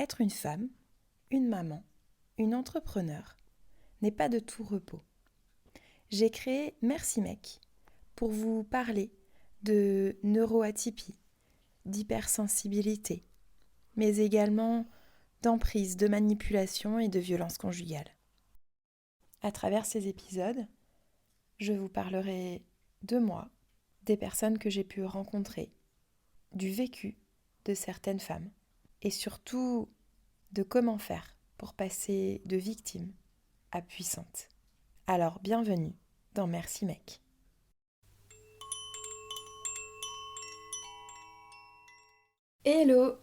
Être une femme, une maman, une entrepreneure n'est pas de tout repos. J'ai créé Merci Mec pour vous parler de neuroatypie, d'hypersensibilité, mais également d'emprise, de manipulation et de violence conjugale. À travers ces épisodes, je vous parlerai de moi, des personnes que j'ai pu rencontrer, du vécu de certaines femmes et surtout de comment faire pour passer de victime à puissante. Alors bienvenue dans Merci Mec. Hello!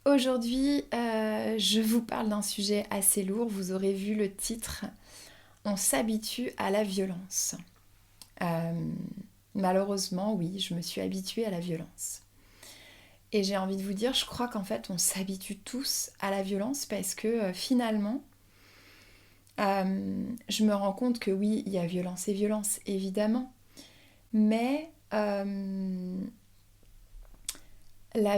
Aujourd'hui, je vous parle d'un sujet assez lourd. Vous aurez vu le titre. On s'habitue à la violence. Malheureusement, oui, je me suis habituée à la violence. Et j'ai envie de vous dire, je crois qu'en fait, on s'habitue tous à la violence parce que finalement, je me rends compte que oui, il y a violence et violence, évidemment. Mais la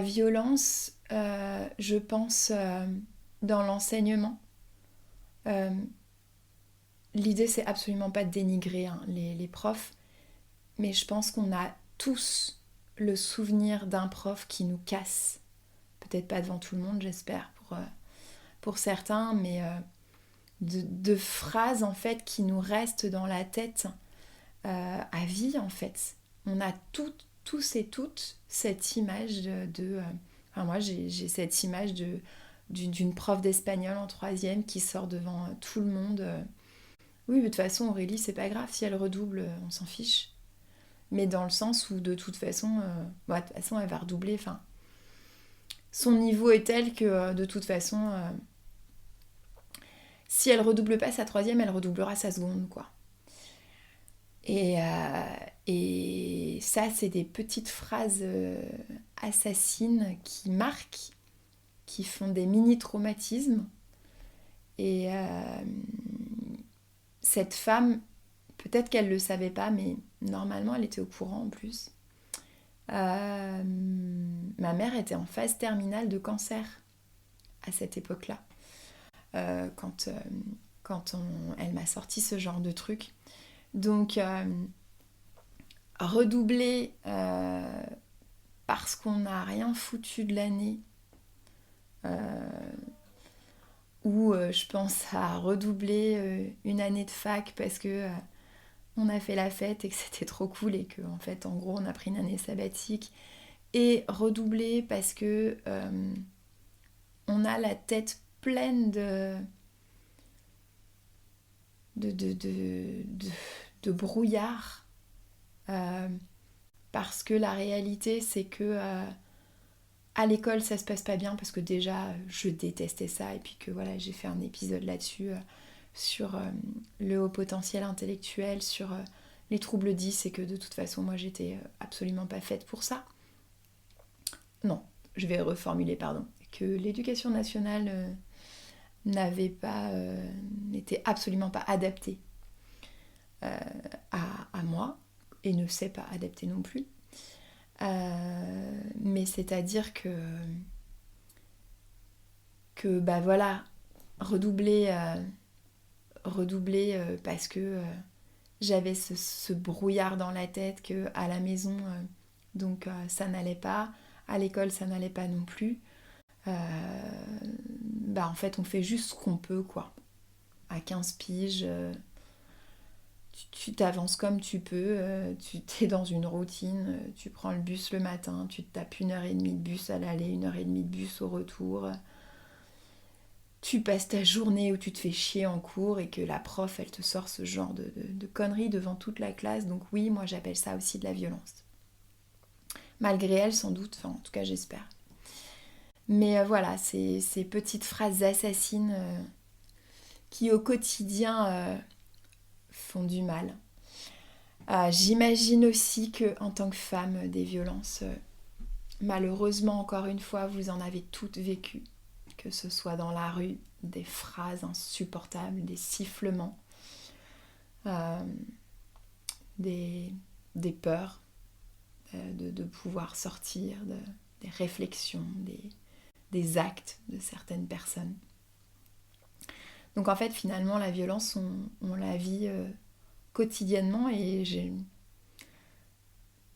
violence, je pense, dans l'enseignement, l'idée, c'est absolument pas de dénigrer les profs, mais je pense qu'on a tous le souvenir d'un prof qui nous casse. Peut-être pas devant tout le monde, j'espère, pour certains, mais de phrases, en fait, qui nous restent dans la tête à vie, en fait. On a tous et toutes cette image enfin, moi, j'ai cette image d'une prof d'espagnol en troisième qui sort devant tout le monde. Oui, mais de toute façon, Aurélie, c'est pas grave. Si elle redouble, on s'en fiche. Mais dans le sens où, de toute façon, de toute façon, elle va redoubler. Enfin, son niveau est tel que, de toute façon, si elle redouble pas sa troisième, elle redoublera sa seconde, quoi. Et ça, c'est des petites phrases assassines qui marquent, qui font des mini-traumatismes. Et cette femme, peut-être qu'elle ne le savait pas, mais normalement, elle était au courant en plus. Ma mère était en phase terminale de cancer à cette époque-là, quand elle m'a sorti ce genre de truc. Donc, redoubler parce qu'on n'a rien foutu de l'année, ou je pense à redoubler une année de fac parce que on a fait la fête et que c'était trop cool et que en fait en gros on a pris une année sabbatique, et redoubler parce que on a la tête pleine de brouillard, parce que la réalité c'est que à l'école ça se passe pas bien, parce que déjà je détestais ça, et puis que voilà, j'ai fait un épisode là-dessus sur le haut potentiel intellectuel, sur les troubles 10, et que de toute façon moi j'étais absolument pas faite pour ça. Non, je vais reformuler, pardon. Que l'éducation nationale n'était absolument pas adaptée à moi, et ne s'est pas adaptée non plus. Mais c'est-à-dire que bah voilà, redoubler parce que j'avais ce brouillard dans la tête, que à la maison donc ça n'allait pas, à l'école ça n'allait pas non plus. Bah en fait on fait juste ce qu'on peut, quoi. À 15 piges, tu t'avances comme tu peux, tu t'es dans une routine, tu prends le bus le matin, tu te tapes 1h30 de bus à l'aller, 1h30 de bus au retour. Tu passes ta journée où tu te fais chier en cours, et que la prof, elle te sort ce genre de conneries devant toute la classe. Donc oui, moi j'appelle ça aussi de la violence. Malgré elle, sans doute, enfin en tout cas j'espère. Mais voilà, ces petites phrases assassines qui au quotidien font du mal. J'imagine aussi que en tant que femme, des violences, malheureusement encore une fois, vous en avez toutes vécu. Que ce soit dans la rue, des phrases insupportables, des sifflements, des peurs de pouvoir sortir, des réflexions, des actes de certaines personnes. Donc en fait, finalement, la violence, on la vit quotidiennement et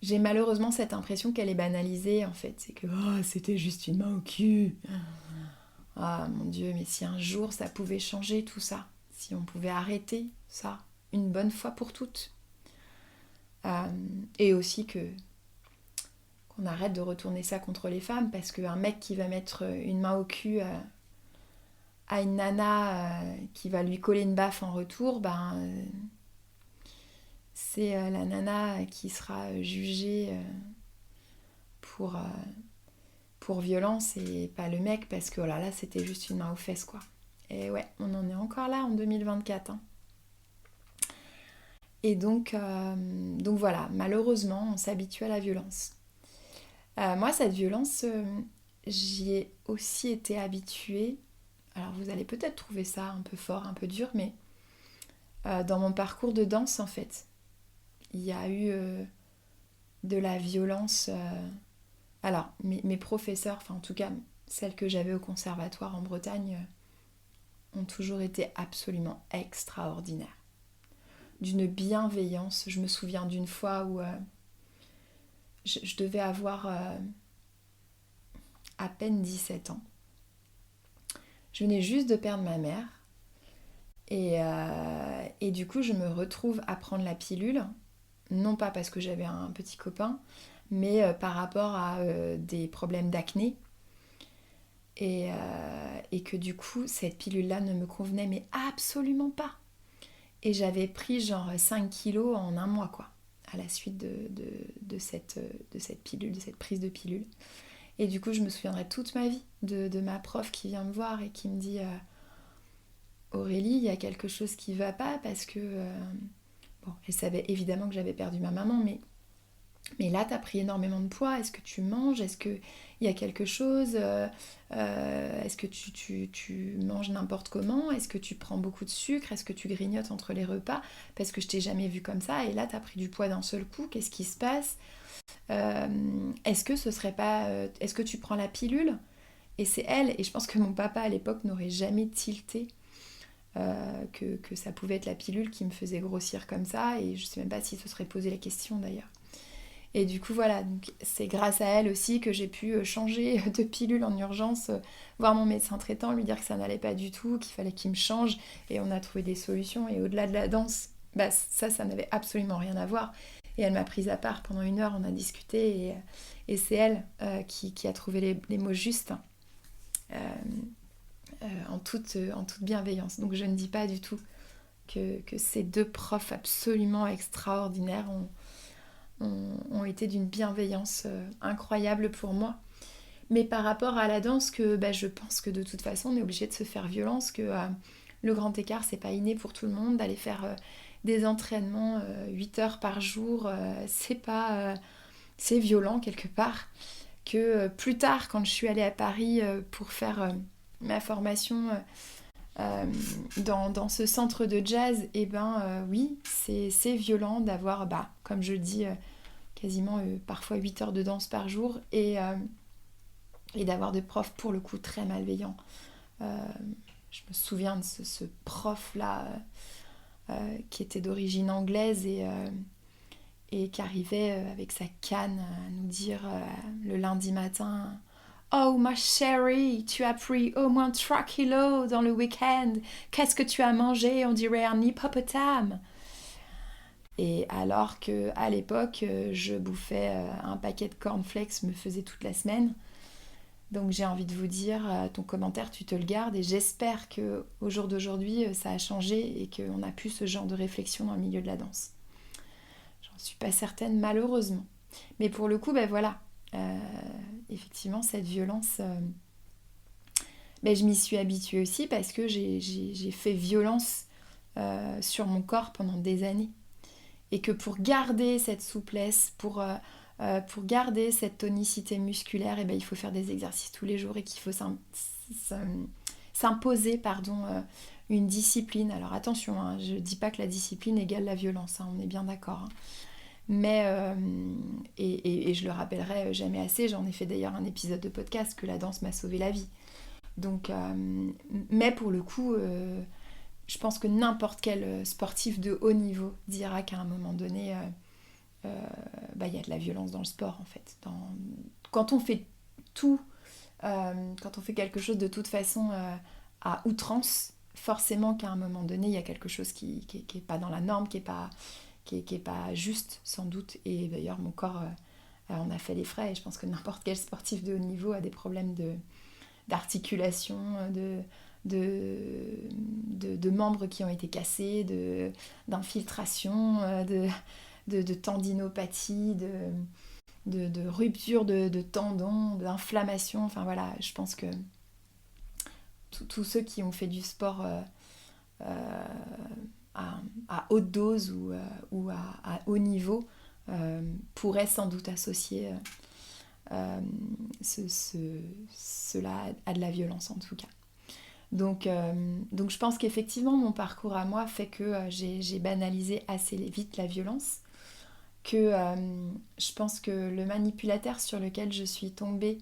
j'ai malheureusement cette impression qu'elle est banalisée en fait. C'est que oh, c'était juste une main au cul. Ah mon Dieu, mais si un jour ça pouvait changer tout ça, si on pouvait arrêter ça une bonne fois pour toutes. Et aussi qu'on arrête de retourner ça contre les femmes, parce qu'un mec qui va mettre une main au cul à une nana qui va lui coller une baffe en retour, c'est la nana qui sera jugée pour violence et pas le mec, parce que oh là c'était juste une main aux fesses quoi. Et ouais, on en est encore là en 2024. Hein. Et donc voilà, malheureusement, on s'habitue à la violence. Moi, cette violence, j'y ai aussi été habituée. Alors, vous allez peut-être trouver ça un peu fort, un peu dur, mais dans mon parcours de danse, en fait, il y a eu de la violence. Alors, mes professeurs, enfin en tout cas, celles que j'avais au conservatoire en Bretagne, ont toujours été absolument extraordinaires. D'une bienveillance. Je me souviens d'une fois où je devais avoir à peine 17 ans. Je venais juste de perdre ma mère et du coup je me retrouve à prendre la pilule, non pas parce que j'avais un petit copain, mais par rapport à des problèmes d'acné et que du coup cette pilule-là ne me convenait mais absolument pas. Et j'avais pris genre 5 kilos en un mois quoi, à la suite de cette pilule, de cette prise de pilule. Et du coup je me souviendrai toute ma vie de ma prof qui vient me voir et qui me dit Aurélie, il y a quelque chose qui va pas parce que... Bon, elle savait évidemment que j'avais perdu ma maman, mais là, t'as pris énormément de poids. Est-ce que tu manges? Est-ce qu'il y a quelque chose? Est-ce que tu manges n'importe comment? Est-ce que tu prends beaucoup de sucre? Est-ce que tu grignotes entre les repas? Parce que je t'ai jamais vu comme ça. Et là, t'as pris du poids d'un seul coup. Qu'est-ce qui se passe? Est-ce que ce serait pas... est-ce que tu prends la pilule? Et c'est elle. Et je pense que mon papa, à l'époque, n'aurait jamais tilté que ça pouvait être la pilule qui me faisait grossir comme ça, et je sais même pas s'il se serait posé la question d'ailleurs. Et du coup voilà, donc c'est grâce à elle aussi que j'ai pu changer de pilule en urgence, voir mon médecin traitant, lui dire que ça n'allait pas du tout, qu'il fallait qu'il me change, et on a trouvé des solutions. Et au-delà de la danse, ça n'avait absolument rien à voir. Et elle m'a prise à part pendant 1 heure, on a discuté, et c'est elle qui a trouvé les mots justes. En toute bienveillance. Donc je ne dis pas du tout que ces 2 profs absolument extraordinaires ont été d'une bienveillance incroyable pour moi. Mais par rapport à la danse, je pense que de toute façon on est obligé de se faire violence, que le grand écart c'est pas inné pour tout le monde, d'aller faire des entraînements 8 heures par jour, c'est violent quelque part. Que plus tard, quand je suis allée à Paris pour faire ma formation dans ce centre de jazz, oui, c'est violent d'avoir, comme je dis, quasiment parfois 8 heures de danse par jour et d'avoir des profs pour le coup très malveillants. Je me souviens de ce prof-là qui était d'origine anglaise et qui arrivait avec sa canne à nous dire le lundi matin: Oh ma chérie, tu as pris au moins 3 kilos dans le week-end. Qu'est-ce que tu as mangé? On dirait un hippopotame. Et alors qu'à l'époque, je bouffais un paquet de cornflakes, me faisait toute la semaine. Donc j'ai envie de vous dire, ton commentaire, tu te le gardes. Et j'espère qu'au jour d'aujourd'hui, ça a changé et qu'on a plus ce genre de réflexion dans le milieu de la danse. J'en suis pas certaine, malheureusement. Mais pour le coup, voilà. Effectivement, cette violence, je m'y suis habituée aussi parce que j'ai fait violence sur mon corps pendant des années. Et que pour garder cette souplesse, pour garder cette tonicité musculaire, il faut faire des exercices tous les jours et qu'il faut s'imposer une discipline. Alors attention, je ne dis pas que la discipline égale la violence, on est bien d'accord. Mais, et je le rappellerai jamais assez, j'en ai fait d'ailleurs un épisode de podcast, que la danse m'a sauvé la vie. Donc, mais pour le coup, je pense que n'importe quel sportif de haut niveau dira qu'à un moment donné, y a de la violence dans le sport en fait. Quand on fait tout, quand on fait quelque chose de toute façon à outrance, forcément qu'à un moment donné, il y a quelque chose qui est pas dans la norme, qui est pas juste sans doute. Et d'ailleurs, mon corps en a fait les frais. Et je pense que n'importe quel sportif de haut niveau a des problèmes d'articulation, de membres qui ont été cassés, d'infiltration, de tendinopathie, de rupture de tendons, d'inflammation. Enfin voilà, je pense que tous ceux qui ont fait du sport à haute dose ou à haut niveau pourraient sans doute associer cela à de la violence en tout cas. Donc je pense qu'effectivement mon parcours à moi fait que j'ai banalisé assez vite la violence, que je pense que le manipulateur sur lequel je suis tombée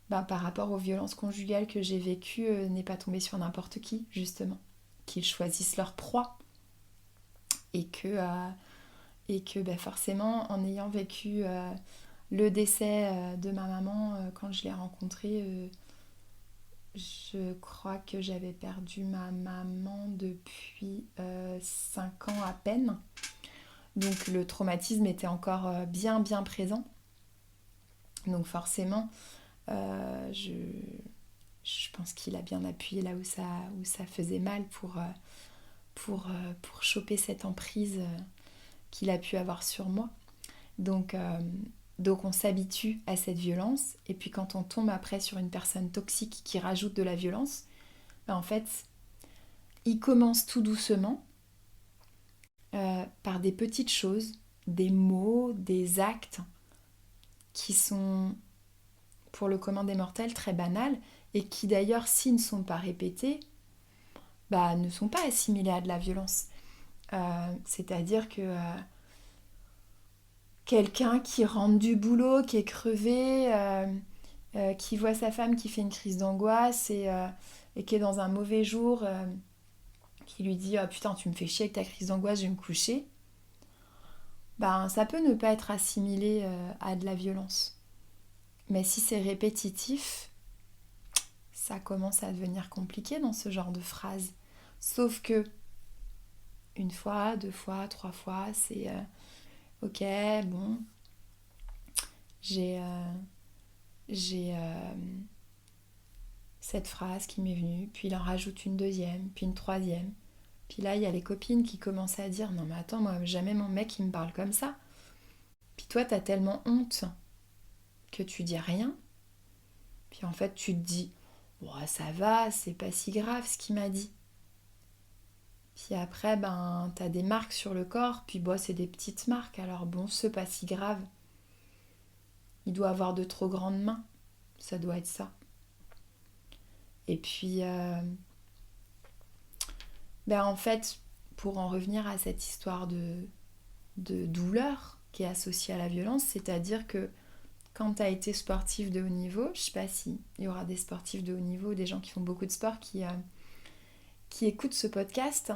par rapport aux violences conjugales que j'ai vécues n'est pas tombé sur n'importe qui, justement. Qu'ils choisissent leur proie. Et que forcément, en ayant vécu le décès de ma maman quand je l'ai rencontrée, je crois que j'avais perdu ma maman depuis 5 ans à peine. Donc le traumatisme était encore bien présent. Donc forcément, je pense qu'il a bien appuyé là où ça faisait mal pour choper cette emprise qu'il a pu avoir sur moi. Donc on s'habitue à cette violence, et puis quand on tombe après sur une personne toxique qui rajoute de la violence, en fait, il commence tout doucement par des petites choses, des mots, des actes qui sont pour le commun des mortels très banals, et qui d'ailleurs, s'ils ne sont pas répétés, ne sont pas assimilés à de la violence. C'est-à-dire que quelqu'un qui rentre du boulot, qui est crevé, qui voit sa femme qui fait une crise d'angoisse et qui est dans un mauvais jour, qui lui dit « Oh putain, tu me fais chier avec ta crise d'angoisse, je vais me coucher », ça peut ne pas être assimilé à de la violence. Mais si c'est répétitif, ça commence à devenir compliqué dans ce genre de phrase. Sauf que une fois, 2 fois, 3 fois, c'est ok, bon, j'ai cette phrase qui m'est venue, puis il en rajoute une deuxième, puis une troisième. Puis là, il y a les copines qui commencent à dire « Non mais attends, moi jamais mon mec il me parle comme ça. » Puis toi, t'as tellement honte que tu dis rien. Puis en fait, tu te dis « Oh, ça va, c'est pas si grave ce qu'il m'a dit. » Puis après, t'as des marques sur le corps, puis c'est des petites marques, alors bon, c'est pas si grave. Il doit avoir de trop grandes mains, ça doit être ça. Et puis, en fait, pour en revenir à cette histoire de douleur qui est associée à la violence, c'est-à-dire que quand tu as été sportif de haut niveau, je sais pas si il y aura des sportifs de haut niveau, des gens qui font beaucoup de sport qui écoutent ce podcast,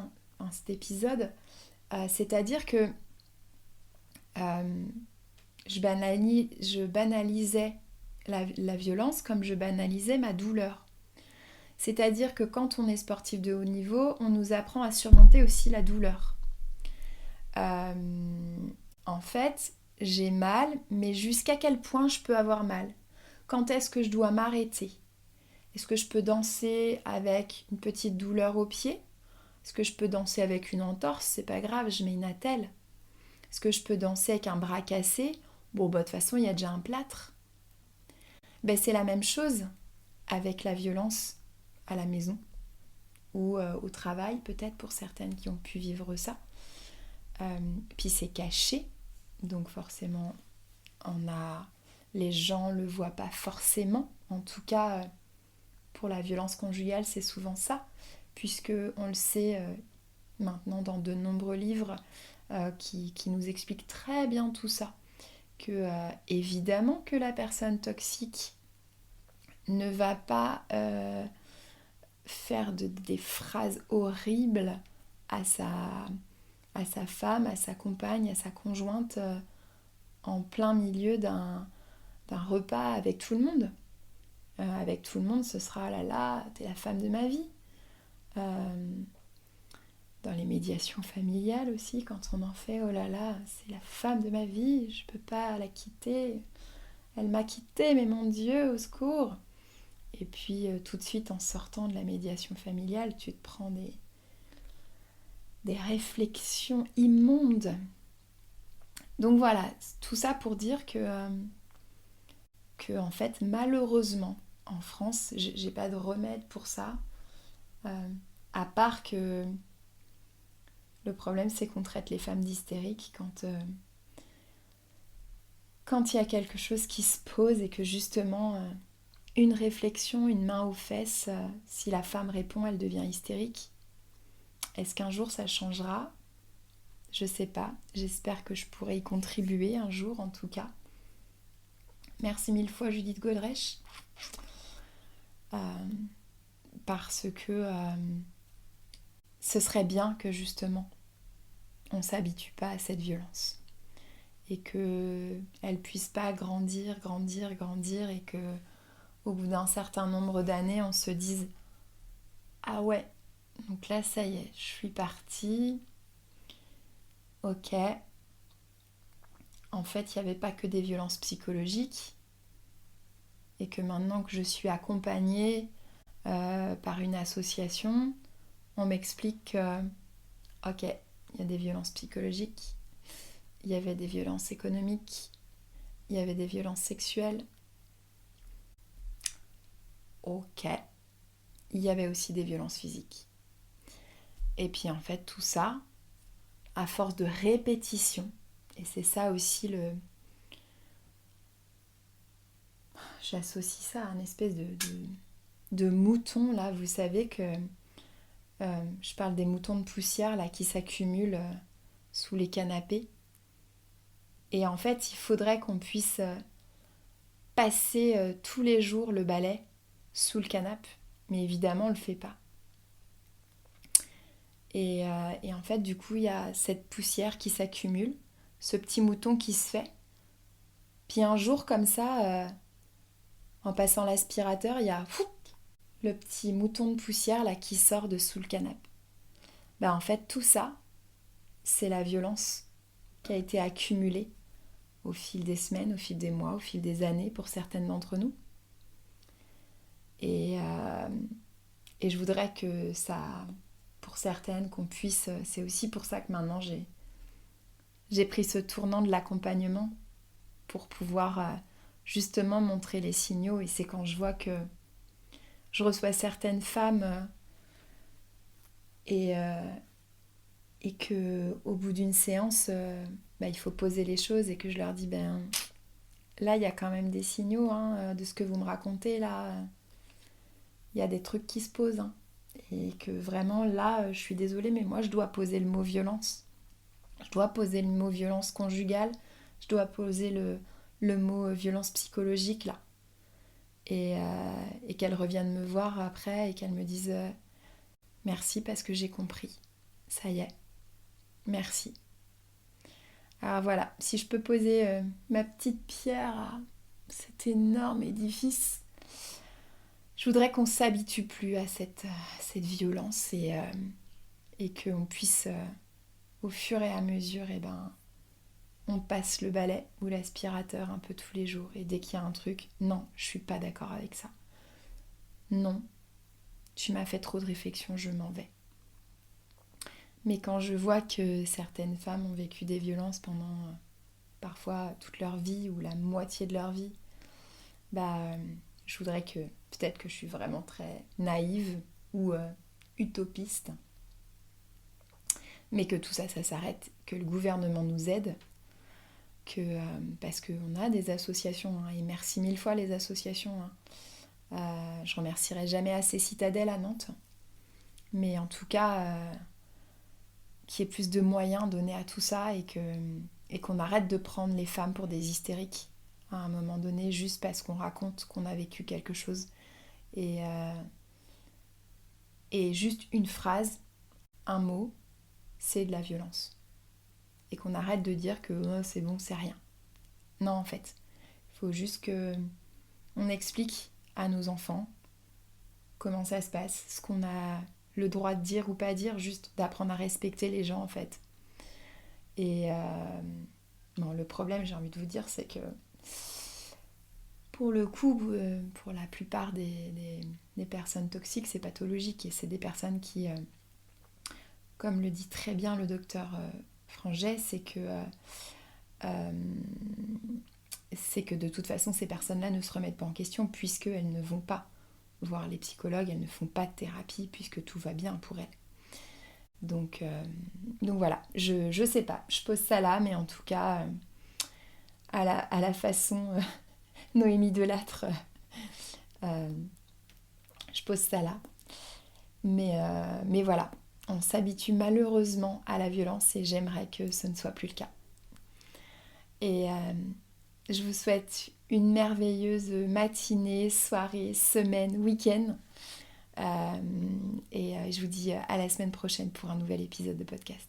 cet épisode, c'est-à-dire que je banalisais la violence comme je banalisais ma douleur. C'est-à-dire que quand on est sportif de haut niveau, on nous apprend à surmonter aussi la douleur. En fait, j'ai mal, mais jusqu'à quel point je peux avoir mal ? Quand est-ce que je dois m'arrêter ? Est-ce que je peux danser avec une petite douleur au pied ? Est-ce que je peux danser avec une entorse ? C'est pas grave, je mets une attelle. Est-ce que je peux danser avec un bras cassé ? Bon, de toute façon, il y a déjà un plâtre. C'est la même chose avec la violence à la maison ou au travail, peut-être pour certaines qui ont pu vivre ça. Puis c'est caché, donc forcément, les gens le voient pas forcément. En tout cas, pour la violence conjugale, c'est souvent ça, puisque on le sait, maintenant dans de nombreux livres qui nous expliquent très bien tout ça. Que évidemment que la personne toxique ne va pas faire des phrases horribles à sa femme, à sa compagne, à sa conjointe en plein milieu d'un repas avec tout le monde. Avec tout le monde, ce sera là là, t'es la femme de ma vie. Dans les médiations familiales aussi, quand on en fait, oh là là, c'est la femme de ma vie, je peux pas la quitter. Elle m'a quittée, mais mon Dieu, au secours. Et puis tout de suite, en sortant de la médiation familiale, tu te prends des réflexions immondes. Donc voilà, tout ça pour dire que en fait, malheureusement, en France, j'ai pas de remède pour ça. À part que le problème, c'est qu'on traite les femmes d'hystériques quand il y a quelque chose qui se pose et que justement, une réflexion, une main aux fesses, si la femme répond, elle devient hystérique. Est-ce qu'un jour ça changera ? Je sais pas. J'espère que je pourrai y contribuer un jour en tout cas. Merci mille fois Judith Godrèche. Parce que ce serait bien que justement on s'habitue pas à cette violence et qu'elle puisse pas grandir et que au bout d'un certain nombre d'années on se dise ah ouais, donc là ça y est, je suis partie, ok, en fait il n'y avait pas que des violences psychologiques et que maintenant que je suis accompagnée par une association, on m'explique que ok, il y a des violences psychologiques, il y avait des violences économiques, il y avait des violences sexuelles. Ok, il y avait aussi des violences physiques. Et puis en fait tout ça, à force de répétition, et c'est ça aussi j'associe ça à un espèce de mouton là, vous savez que je parle des moutons de poussière là qui s'accumulent sous les canapés. Et en fait, il faudrait qu'on puisse passer tous les jours le balai sous le canapé. Mais évidemment, on ne le fait pas. Et en fait, du coup, il y a cette poussière qui s'accumule, ce petit mouton qui se fait. Puis un jour, comme ça, en passant l'aspirateur, il y a le petit mouton de poussière là qui sort de sous le canapé. Ben, en fait, tout ça, c'est la violence qui a été accumulée au fil des semaines, au fil des mois, au fil des années pour certaines d'entre nous. Et je voudrais que ça, pour certaines, qu'on puisse... C'est aussi pour ça que maintenant j'ai pris ce tournant de l'accompagnement pour pouvoir justement montrer les signaux. Et c'est quand je vois que je reçois certaines femmes et que au bout d'une séance, il faut poser les choses et que je leur dis là il y a quand même des signaux de ce que vous me racontez là. Il y a des trucs qui se posent. Et que vraiment là, je suis désolée, mais moi je dois poser le mot violence. Je dois poser le mot violence conjugale. Je dois poser le mot violence psychologique là. Et qu'elles reviennent me voir après et qu'elles me disent merci parce que j'ai compris. Ça y est. Merci. Alors voilà, si je peux poser ma petite pierre à cet énorme édifice, je voudrais qu'on s'habitue plus à cette violence et qu'on puisse, au fur et à mesure, on passe le balai ou l'aspirateur un peu tous les jours. Et dès qu'il y a un truc, non, je suis pas d'accord avec ça. Non, tu m'as fait trop de réflexion, je m'en vais. Mais quand je vois que certaines femmes ont vécu des violences pendant parfois toute leur vie ou la moitié de leur vie, je voudrais que, peut-être que je suis vraiment très naïve ou utopiste, mais que tout ça, ça s'arrête, que le gouvernement nous aide, parce qu'on a des associations, et merci mille fois les associations. Je remercierai jamais assez Citadelle à Nantes, mais en tout cas, qu'il y ait plus de moyens donnés à tout ça et qu'on arrête de prendre les femmes pour des hystériques à un moment donné juste parce qu'on raconte qu'on a vécu quelque chose. Et juste une phrase, un mot, c'est de la violence. Et qu'on arrête de dire que oh, c'est bon, c'est rien. Non, en fait, il faut juste que on explique à nos enfants comment ça se passe, ce qu'on a le droit de dire ou pas dire, juste d'apprendre à respecter les gens en fait. Et bon, le problème, j'ai envie de vous dire, c'est que pour le coup, pour la plupart des personnes toxiques, c'est pathologique et c'est des personnes qui, comme le dit très bien le docteur Franget, c'est que de toute façon, ces personnes-là ne se remettent pas en question puisqu'elles ne vont pas voir les psychologues, elles ne font pas de thérapie puisque tout va bien pour elles. Donc voilà, je sais pas, je pose ça là, mais en tout cas, à la façon Noémie Delattre, je pose ça là. Mais voilà, on s'habitue malheureusement à la violence et j'aimerais que ce ne soit plus le cas. Et je vous souhaite une merveilleuse matinée, soirée, semaine, week-end. Et je vous dis à la semaine prochaine pour un nouvel épisode de podcast.